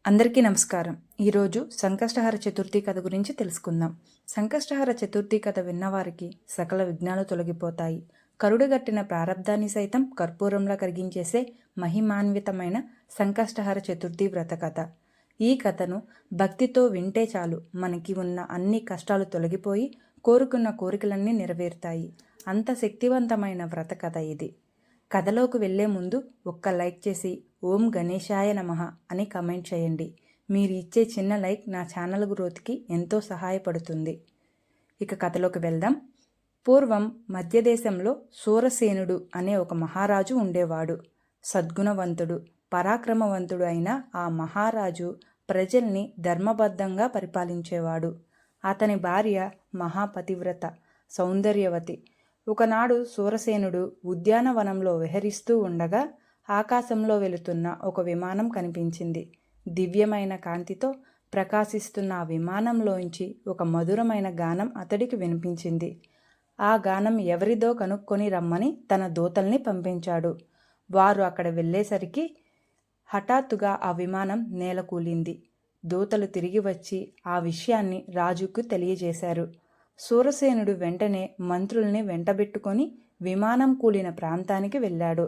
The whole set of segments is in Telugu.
అందరికీ నమస్కారం. ఈరోజు సంకష్టహర చతుర్థి కథ గురించి తెలుసుకుందాం. సంకష్టహర చతుర్థి కథ విన్నవారికి సకల విఘ్నాలు తొలగిపోతాయి. కరుడుగట్టిన ప్రారబ్ధాన్ని సైతం కర్పూరంలా కరిగించేసే మహిమాన్వితమైన సంకష్టహర చతుర్థి వ్రత కథ. ఈ కథను భక్తితో వింటే చాలు మనకి ఉన్న అన్ని కష్టాలు తొలగిపోయి కోరుకున్న కోరికలన్నీ నెరవేరుతాయి. అంత శక్తివంతమైన వ్రత కథ ఇది. కథలోకి వెళ్లే ముందు ఒక్క లైక్ చేసి ఓం గణేశాయ నమః అని కమెంట్ చేయండి. మీరు ఇచ్చే చిన్న లైక్ నా ఛానల్ గ్రోత్కి ఎంతో సహాయపడుతుంది. ఇక కథలోకి వెళ్దాం. పూర్వం మధ్యదేశంలో సూరసేనుడు అనే ఒక మహారాజు ఉండేవాడు. సద్గుణవంతుడు, పరాక్రమవంతుడు అయిన ఆ మహారాజు ప్రజల్ని ధర్మబద్ధంగా పరిపాలించేవాడు. అతని భార్య మహాపతివ్రత, సౌందర్యవతి. ఒకనాడు సూరసేనుడు ఉద్యానవనంలో విహరిస్తూ ఉండగా ఆకాశంలో వెళుతున్న ఒక విమానం కనిపించింది. దివ్యమైన కాంతితో ప్రకాశిస్తున్న ఆ విమానంలోంచి ఒక మధురమైన గానం అతడికి వినిపించింది. ఆ గానం ఎవరిదో కనుక్కొని రమ్మని తన దూతల్ని పంపించాడు. వారు అక్కడ వెళ్ళేసరికి హఠాత్తుగా ఆ విమానం నేలకూలింది. దూతలు తిరిగి వచ్చి ఆ విషయాన్ని రాజుకు తెలియజేశారు. సూరసేనుడు వెంటనే మంత్రుల్ని వెంటబెట్టుకొని విమానం కూలిన ప్రాంతానికి వెళ్ళాడు.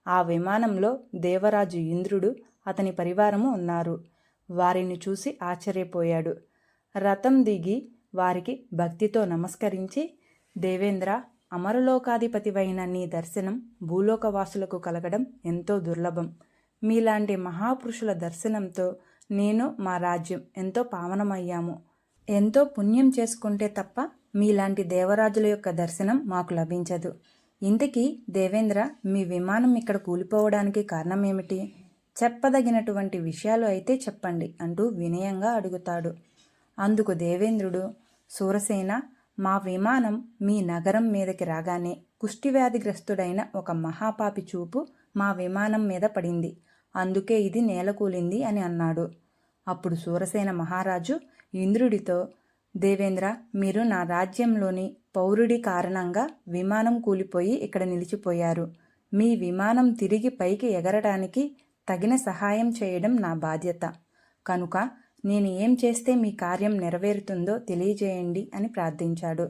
ఆ విమానంలో దేవరాజు ఇంద్రుడు, అతని పరివారము ఉన్నారు. వారిని చూసి ఆశ్చర్యపోయాడు. రథం దిగి వారికి భక్తితో నమస్కరించి, దేవేంద్ర, అమరలోకాధిపతివైన నీ దర్శనం భూలోకవాసులకు కలగడం ఎంతో దుర్లభం. మీలాంటి మహాపురుషుల దర్శనంతో నేను, మా రాజ్యం ఎంతో పావనమయ్యాము. ఎంతో పుణ్యం చేసుకుంటే తప్ప మీలాంటి దేవరాజుల యొక్క దర్శనం మాకు లభించదు. ఇంతకీ దేవేంద్ర, మీ విమానం ఇక్కడ కూలిపోవడానికి కారణం ఏమిటి? చెప్పదగినటువంటి విషయాలు అయితే చెప్పండి అంటూ వినయంగా అడుగుతాడు. అందుకు దేవేంద్రుడు, సూరసేన, మా విమానం మీ నగరం మీదకి రాగానే కుష్టివ్యాధిగ్రస్తుడైన ఒక మహాపాపి చూపు మా విమానం మీద పడింది. అందుకే ఇది నేలకూలింది అని అన్నాడు. అప్పుడు సూరసేన మహారాజు ఇంద్రుడితో, దేవేంద్ర, మీరు నా రాజ్యంలోని పౌరుడి కారణంగా విమానం కూలిపోయి ఇక్కడ నిలిచిపోయారు. మీ విమానం తిరిగి పైకి ఎగరడానికి తగిన సహాయం చేయడం నా బాధ్యత. కనుక నేను ఏం చేస్తే మీ కార్యం నెరవేరుతుందో తెలియజేయండి అని ప్రార్థించాడు.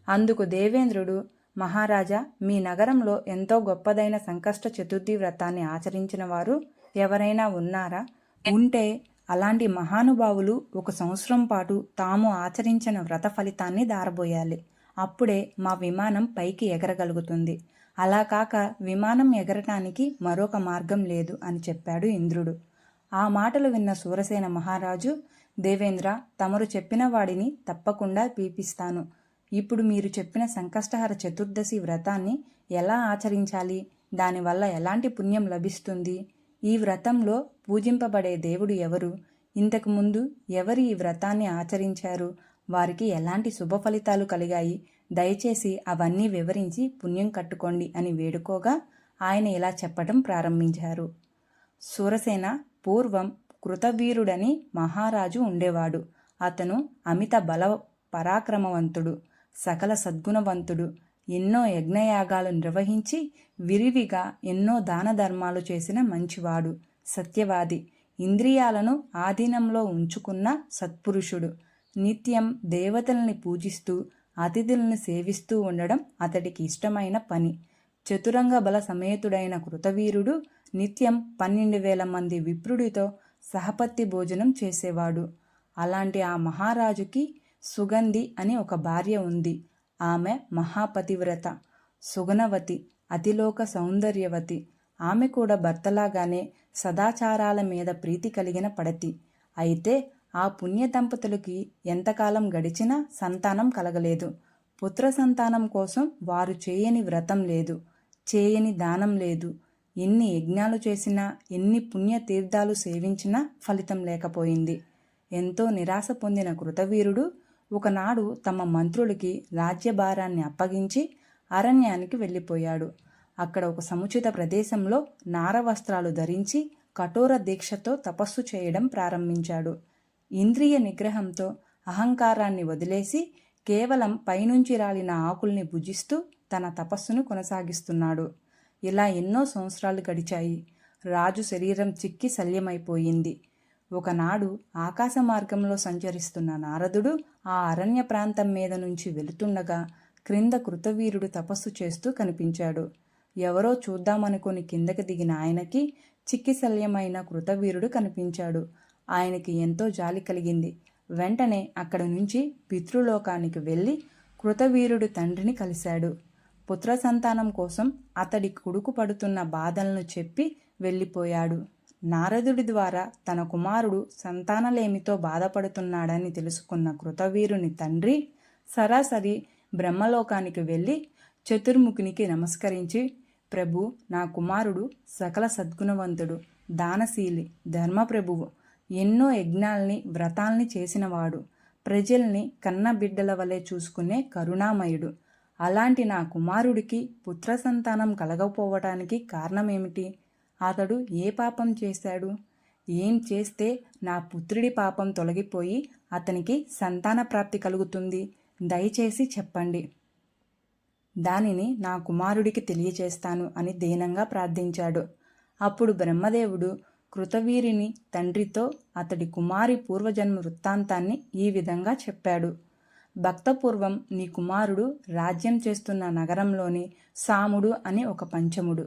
అందుకు దేవేంద్రుడు, మహారాజా, మీ నగరంలో ఎంతో గొప్పదైన సంకష్ట చతుర్థి వ్రతాన్ని ఆచరించిన వారు ఎవరైనా ఉన్నారా? ఉంటే అలాంటి మహానుభావులు 1 సంవత్సరం పాటు తాము ఆచరించిన వ్రత ఫలితాన్ని దారబోయాలి. అప్పుడే మా విమానం పైకి ఎగరగలుగుతుంది. అలా కాక విమానం ఎగరటానికి మరొక మార్గం లేదు అని చెప్పాడు ఇంద్రుడు. ఆ మాటలు విన్న సూరసేన మహారాజు, దేవేంద్ర, తమరు చెప్పిన వాడిని తప్పకుండా పిలిపిస్తాను. ఇప్పుడు మీరు చెప్పిన సంకష్టహర చతుర్దశి వ్రతాన్ని ఎలా ఆచరించాలి? దానివల్ల ఎలాంటి పుణ్యం లభిస్తుంది? ఈ వ్రతంలో పూజింపబడే దేవుడు ఎవరు? ఇంతకుముందు ఎవరు ఈ వ్రతాన్ని ఆచరించారు? వారికి ఎలాంటి శుభ ఫలితాలు కలిగాయి? దయచేసి అవన్నీ వివరించి పుణ్యం కట్టుకోండి అని వేడుకోగా ఆయన ఇలా చెప్పడం ప్రారంభించారు. సూరసేన, పూర్వం కృతవీరుడని మహారాజు ఉండేవాడు. అతను అమిత బల పరాక్రమవంతుడు, సకల సద్గుణవంతుడు. ఎన్నో యజ్ఞయాగాలు నిర్వహించి విరివిగా ఎన్నో దాన ధర్మాలు చేసిన మంచివాడు, సత్యవాది, ఇంద్రియాలను ఆధీనంలో ఉంచుకున్న సత్పురుషుడు. నిత్యం దేవతల్ని పూజిస్తూ అతిథుల్ని సేవిస్తూ ఉండడం అతడికి ఇష్టమైన పని. చతురంగ బల సమేతుడైన కృతవీరుడు నిత్యం 12,000 మంది విప్రుడితో సహపత్తి భోజనం చేసేవాడు. అలాంటి ఆ మహారాజుకి సుగంధి అని ఒక భార్య ఉంది. ఆమె మహాపతివ్రత, సుగుణవతి, అతిలోక సౌందర్యవతి. ఆమె కూడా భర్తలాగానే సదాచారాల మీద ప్రీతి కలిగిన పడతి. అయితే ఆ పుణ్య దంపతులకి ఎంతకాలం గడిచినా సంతానం కలగలేదు. పుత్ర సంతానం కోసం వారు చేయని వ్రతం లేదు, చేయని దానం లేదు. ఎన్ని యజ్ఞాలు చేసినా, ఎన్ని పుణ్య తీర్థాలు సేవించినా ఫలితం లేకపోయింది. ఎంతో నిరాశ పొందిన కృతవీరుడు ఒకనాడు తమ మంత్రులకి రాజ్యభారాన్ని అప్పగించి అరణ్యానికి వెళ్ళిపోయాడు. అక్కడ ఒక సముచిత ప్రదేశంలో నారవస్త్రాలు ధరించి కఠోర దీక్షతో తపస్సు చేయడం ప్రారంభించాడు. ఇంద్రియ నిగ్రహంతో అహంకారాన్ని వదిలేసి కేవలం పైనుంచి రాలిన ఆకుల్ని భుజిస్తూ తన తపస్సును కొనసాగిస్తున్నాడు. ఇలా ఎన్నో సంవత్సరాలు గడిచాయి. రాజు శరీరం చిక్కి శల్యమైపోయింది. ఒకనాడు ఆకాశ మార్గంలో సంచరిస్తున్న నారదుడు ఆ అరణ్య ప్రాంతం మీద నుంచి వెళుతుండగా క్రింద కృతవీరుడు తపస్సు చేస్తూ కనిపించాడు. ఎవరో చూద్దామనుకుని కిందకి దిగిన ఆయనకి చిక్కిశల్యమైన కృతవీరుడు కనిపించాడు. ఆయనకి ఎంతో జాలి కలిగింది. వెంటనే అక్కడి నుంచి పితృలోకానికి వెళ్ళి కృతవీరుడు తండ్రిని కలిశాడు. పుత్ర సంతానం కోసం అతడి కొడుకు పడుతున్న బాధలను చెప్పి వెళ్ళిపోయాడు. నారదుడి ద్వారా తన కుమారుడు సంతానలేమితో బాధపడుతున్నాడని తెలుసుకున్న కృతవీరుని తండ్రి సరాసరి బ్రహ్మలోకానికి వెళ్ళి చతుర్ముఖునికి నమస్కరించి, ప్రభు, నా కుమారుడు సకల సద్గుణవంతుడు, దానశీలి, ధర్మప్రభువు, ఎన్నో యజ్ఞాల్ని వ్రతాల్ని చేసినవాడు, ప్రజల్ని కన్న బిడ్డల వలె చూసుకునే కరుణామయుడు. అలాంటి నా కుమారుడికి పుత్ర సంతానం కలగకపోవటానికి కారణమేమిటి? అతడు ఏ పాపం చేశాడు? ఏం చేస్తే నా పుత్రుడి పాపం తొలగిపోయి అతనికి సంతాన ప్రాప్తి కలుగుతుంది? దయచేసి చెప్పండి. దానిని నా కుమారుడికి తెలియచేస్తాను అని దీనంగా ప్రార్థించాడు. అప్పుడు బ్రహ్మదేవుడు కృతవీరిని తండ్రితో అతడి కుమారి పూర్వజన్మ వృత్తాంతాన్ని ఈ విధంగా చెప్పాడు. భక్తపూర్వం నీ కుమారుడు రాజ్యం చేస్తున్న నగరంలోని సాముడు అని ఒక పంచముడు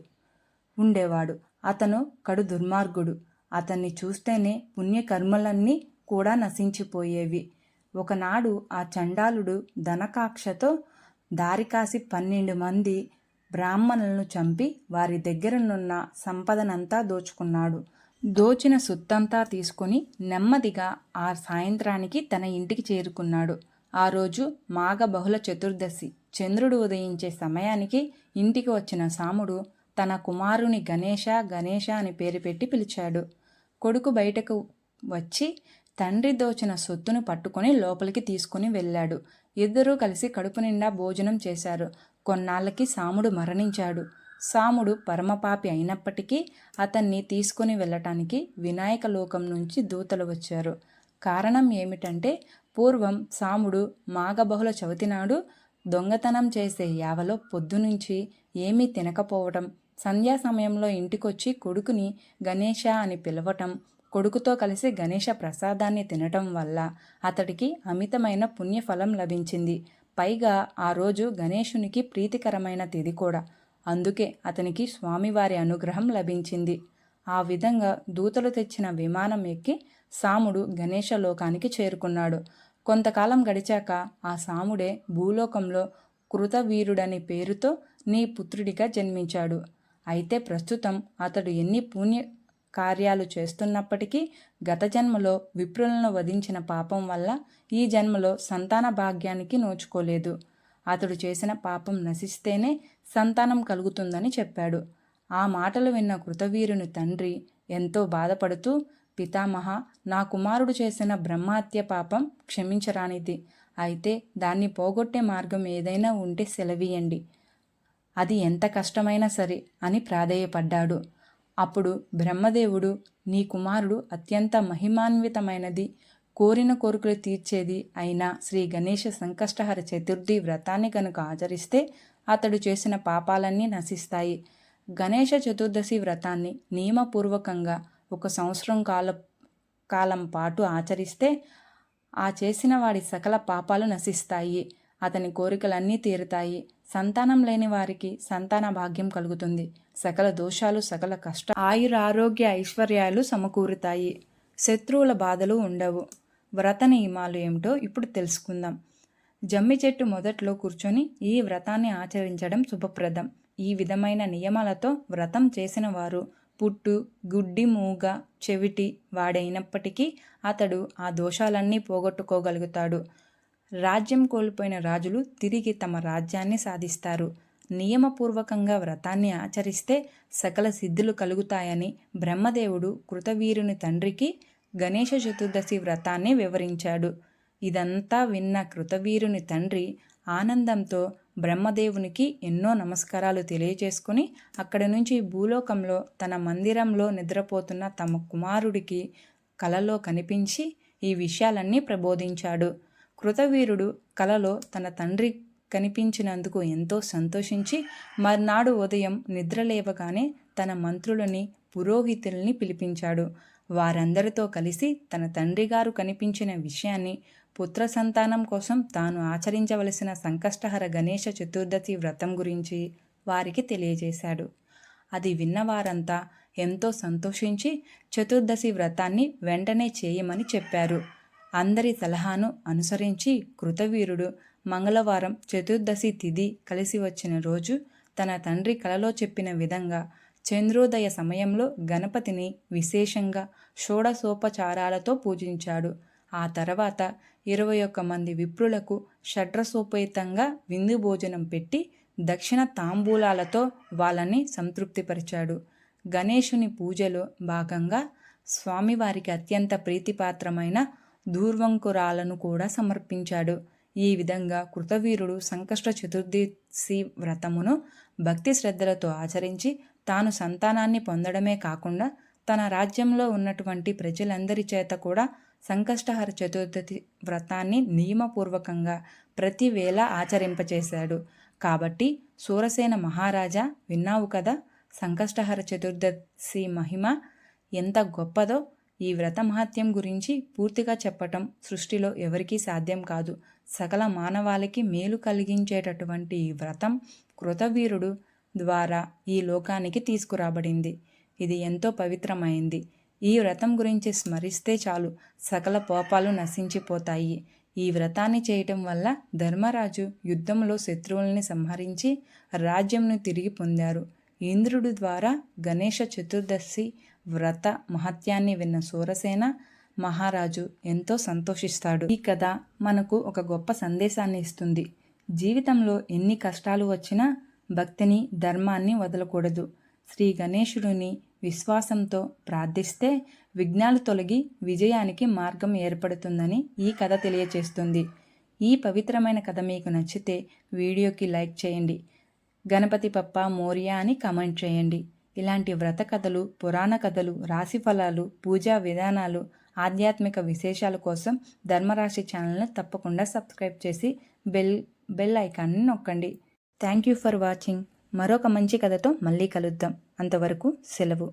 ఉండేవాడు. అతను కడు దుర్మార్గుడు. అతన్ని చూస్తేనే పుణ్యకర్మలన్నీ కూడా నశించిపోయేవి. ఒకనాడు ఆ చండాలుడు ధనకాక్షతో దారికాసి 12 మంది బ్రాహ్మణులను చంపి వారి దగ్గరనున్న సంపదనంతా దోచుకున్నాడు. దోచిన సొత్తంతా తీసుకుని నెమ్మదిగా ఆ సాయంత్రానికి తన ఇంటికి చేరుకున్నాడు. ఆ రోజు మాఘ బహుళ చతుర్దశి. చంద్రుడు ఉదయించే సమయానికి ఇంటికి వచ్చిన సాముడు తన కుమారుని గణేశ అని పేరు పెట్టి పిలిచాడు. కొడుకు బయటకు వచ్చి తండ్రి దోచిన సొత్తును పట్టుకొని లోపలికి తీసుకుని వెళ్ళాడు. ఇద్దరూ కలిసి కడుపు నిండా భోజనం చేశారు. కొన్నాళ్ళకి సాముడు మరణించాడు. సాముడు పరమపాపి అయినప్పటికీ అతన్ని తీసుకుని వెళ్ళటానికి వినాయక లోకం నుంచి దూతలు వచ్చారు. కారణం ఏమిటంటే, పూర్వం సాముడు మాఘబహుళ చవితి నాడు దొంగతనం చేసే యావలో పొద్దునుంచి ఏమీ తినకపోవటం, సంధ్యా సమయంలో ఇంటికొచ్చి కొడుకుని గణేశ అని పిలవటం, కొడుకుతో కలిసి గణేశ ప్రసాదాన్ని తినటం వల్ల అతడికి అమితమైన పుణ్యఫలం లభించింది. పైగా ఆ రోజు గణేశునికి ప్రీతికరమైన తిథి కూడా. అందుకే అతనికి స్వామివారి అనుగ్రహం లభించింది. ఆ విధంగా దూతలు తెచ్చిన విమానం ఎక్కి సాముడు గణేశ లోకానికి చేరుకున్నాడు. కొంతకాలం గడిచాక ఆ సాముడే భూలోకంలో కృతవీరుడని పేరుతో నీ పుత్రుడిగా జన్మించాడు. అయితే ప్రస్తుతం అతడు ఎన్ని పుణ్య కార్యాలు చేస్తున్నప్పటికీ గత జన్మలో విప్రులను వధించిన పాపం వల్ల ఈ జన్మలో సంతాన భాగ్యానికి నోచుకోలేదు. అతడు చేసిన పాపం నశిస్తేనే సంతానం కలుగుతుందని చెప్పాడు. ఆ మాటలు విన్న కృతవీరుని తండ్రి ఎంతో బాధపడుతూ, పితామహ, నా కుమారుడు చేసిన బ్రహ్మహత్య పాపం క్షమించరానిది. అయితే దాన్ని పోగొట్టే మార్గం ఏదైనా ఉంటే సెలవీయండి. అది ఎంత కష్టమైనా సరే అని ప్రాధేయపడ్డాడు. అప్పుడు బ్రహ్మదేవుడు, నీ కుమారుడు అత్యంత మహిమాన్వితమైనది, కోరిన కోరికలు తీర్చేది అయిన శ్రీ గణేశ సంకష్టహర చతుర్థి వ్రతాన్ని కనుక ఆచరిస్తే అతడు చేసిన పాపాలన్నీ నశిస్తాయి. గణేశ చతుర్దశి వ్రతాన్ని నియమపూర్వకంగా 1 సంవత్సరం కాలం పాటు ఆచరిస్తే ఆ చేసిన వాడి సకల పాపాలు నశిస్తాయి. అతని కోరికలన్నీ తీరుతాయి. సంతానం లేని వారికి సంతాన భాగ్యం కలుగుతుంది. సకల దోషాలు, సకల కష్ట, ఆయురారోగ్య ఐశ్వర్యాలు సమకూరుతాయి. శత్రువుల బాధలు ఉండవు. వ్రత నియమాలు ఏమిటో ఇప్పుడు తెలుసుకుందాం. జమ్మి చెట్టు మొదట్లో కూర్చొని ఈ వ్రతాన్ని ఆచరించడం శుభప్రదం. ఈ విధమైన నియమాలతో వ్రతం చేసిన వారు పుట్టు, గుడ్డి, మూగ, చెవిటి వాడైనప్పటికీ అతడు ఆ దోషాలన్నీ పోగొట్టుకోగలుగుతాడు. రాజ్యం కోల్పోయిన రాజులు తిరిగి తమ రాజ్యాన్ని సాధిస్తారు. నియమపూర్వకంగా వ్రతాన్ని ఆచరిస్తే సకల సిద్ధులు కలుగుతాయని బ్రహ్మదేవుడు కృతవీరుని తండ్రికి గణేశ చతుర్దశి వ్రతాన్ని వివరించాడు. ఇదంతా విన్న కృతవీరుని తండ్రి ఆనందంతో బ్రహ్మదేవునికి ఎన్నో నమస్కారాలు తెలియచేసుకుని అక్కడి నుంచి భూలోకంలో తన మందిరంలో నిద్రపోతున్న తమ కుమారుడికి కలలో కనిపించి ఈ విషయాలన్నీ ప్రబోధించాడు. కృతవీరుడు కలలో తన తండ్రి కనిపించినందుకు ఎంతో సంతోషించి మర్నాడు ఉదయం నిద్రలేవగానే తన మంత్రులని, పురోహితుల్ని పిలిపించాడు. వారందరితో కలిసి తన తండ్రి గారు కనిపించిన విషయాన్ని, పుత్ర సంతానం కోసం తాను ఆచరించవలసిన సంకష్టహర గణేష చతుర్దశి వ్రతం గురించి వారికి తెలియజేశాడు. అది విన్నవారంతా ఎంతో సంతోషించి చతుర్దశి వ్రతాన్ని వెంటనే చేయమని చెప్పారు. అందరి సలహాను అనుసరించి కృతవీరుడు మంగళవారం చతుర్దశి తిథి కలిసి వచ్చిన రోజు తన తండ్రి కలలో చెప్పిన విధంగా చంద్రోదయ సమయంలో గణపతిని విశేషంగా షోడశోపచారాలతో పూజించాడు. ఆ తర్వాత 21 మంది విప్రులకు షడ్రసోపేతంగా విందు భోజనం పెట్టి దక్షిణ తాంబూలాలతో వాళ్ళని సంతృప్తిపరిచాడు. గణేశుని పూజలో భాగంగా స్వామివారికి అత్యంత ప్రీతిపాత్రమైన ధూర్వంకురాలను కూడా సమర్పించాడు. ఈ విధంగా కృతవీరుడు సంకష్ట చతుర్దశి వ్రతమును భక్తి శ్రద్ధలతో ఆచరించి తాను సంతానాన్ని పొందడమే కాకుండా తన రాజ్యంలో ఉన్నటువంటి ప్రజలందరి చేత కూడా సంకష్టహర చతుర్దశి వ్రతాన్ని నియమపూర్వకంగా ప్రతి వేళ ఆచరింపచేశాడు. కాబట్టి సూరసేన మహారాజా, విన్నావు కదా, సంకష్టహర చతుర్దశి మహిమ ఎంత గొప్పదో. ఈ వ్రత మహత్యం గురించి పూర్తిగా చెప్పటం సృష్టిలో ఎవరికీ సాధ్యం కాదు. సకల మానవాళికి మేలు కలిగించేటటువంటి ఈ వ్రతం కృతవీరుడు ద్వారా ఈ లోకానికి తీసుకురాబడింది. ఇది ఎంతో పవిత్రమైంది. ఈ వ్రతం గురించి స్మరిస్తే చాలు సకల పాపాలు నశించిపోతాయి. ఈ వ్రతాన్ని చేయటం వల్ల ధర్మరాజు యుద్ధంలో శత్రువుల్ని సంహరించి రాజ్యంను తిరిగి పొందారు. ఇంద్రుడి ద్వారా గణేష చతుర్దశి వ్రత మహత్యాన్ని విన్న సూరసేన మహారాజు ఎంతో సంతోషిస్తాడు. ఈ కథ మనకు ఒక గొప్ప సందేశాన్ని ఇస్తుంది. జీవితంలో ఎన్ని కష్టాలు వచ్చినా భక్తిని, ధర్మాన్ని వదలకూడదు. శ్రీ గణేశుడిని విశ్వాసంతో ప్రార్థిస్తే విఘ్నాలు తొలగి విజయానికి మార్గం ఏర్పడుతుందని ఈ కథ తెలియచేస్తుంది. ఈ పవిత్రమైన కథ మీకు నచ్చితే వీడియోకి లైక్ చేయండి. గణపతి పప్ప మోరియా అని కామెంట్ చేయండి. ఇలాంటి వ్రత కథలు, పురాణ కథలు, రాశి ఫలాలు, పూజా విధానాలు, ఆధ్యాత్మిక విశేషాల కోసం ధర్మరాశి ఛానల్ను తప్పకుండా సబ్స్క్రైబ్ చేసి బెల్ ఐకాన్ని నొక్కండి. Thank you for watching. మరొక మంచి కథతో మళ్ళీ కలుద్దాం. అంతవరకు సెలవు.